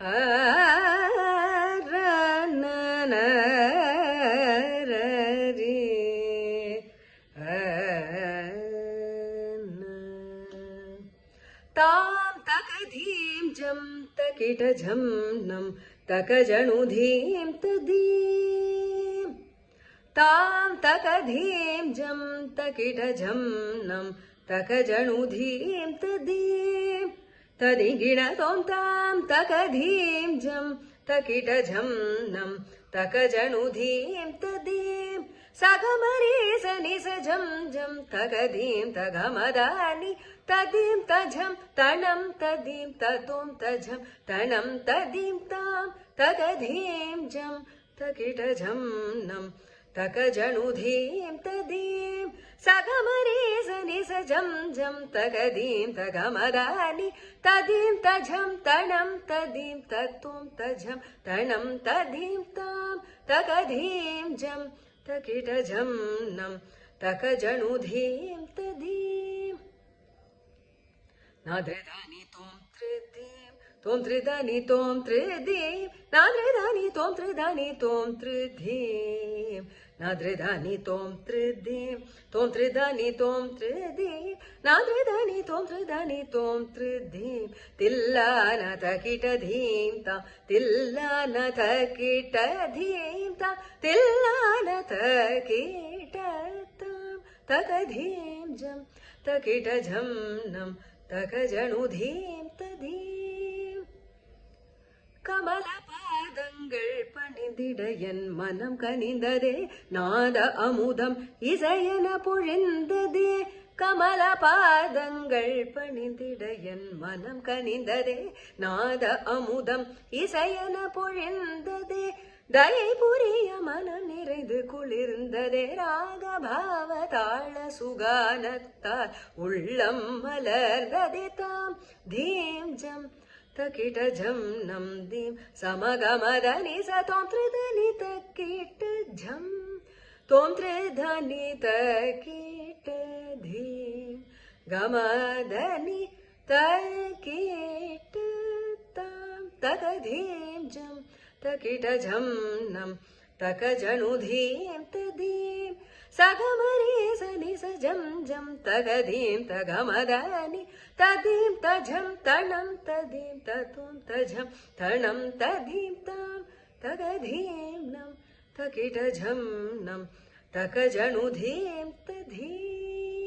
तां तकधीं जं तकिटझं नं तकजणुधीं तदीं तां तकधीं जं तकिटझं नं तकजणुधीं तदीं तदिगिणतों तां तकधीं जं तकिटझं नं तकजणुधीं तदीं सगमरे सनि सजं जं तकधीं तगमदानि तदीं तझं तणं तदीं ततों तझं तणं तदीं तां तकधीं जं तकिटझं नं तकजणुधीं तदीं सगमरे सनि सजं जं तकधीं तगमदानि तदीं तझं तणं तदीं ततों तझं तणं तदीं तां तकधीं जं तकिटझं नं तकजणुधीं तदीं नाद्रदानि तों त्रिदानि तों त्रिदीं नाद्रदानि तों त्रिदानि तों त्रिदीं नाद्रदानि तों त्रिदीं त्रिदानि तों त्रिदीं नाद्रदानि तों त्रिदानि तों त्रिदीं तिल्लान तकिटधीं ता तिल्लान तकिटधीं ता तिल्लान तकिटतां तकधीं जं तकिटझं नं तकजणुधीं तदीं கமலபாதங்கள் பணிந்திட என் மனம் கனிந்ததே நாத அமுதம் இசையென பொழிந்ததே கமலபாதங்கள் பணிந்திட என் மனம் கனிந்ததே நாத அமுதம் இசையென பொழிந்ததே தயை புரிய மனம் நிறைந்து குளிர்ந்ததே ராகபாவ தாள சுகானத்தால் உள்ளம் மலர்ந்ததே தாம் தீம் ஜம் तकिटझं नं दीं समगमदनि स तों त्रिधनि तकिटझं तों त्रिधनि तकिटधीं गमदनि तकिटतां तकधीं जं तकिटझं नं तकजणुधीं तदीं सगमरे सनि सजं जं तकधीं तगमदानि तदीं तझं तणं तदीं ततों तझं तणं तदीं तां तकधीं नं तकिटझं नं तकजणुधीं तदीं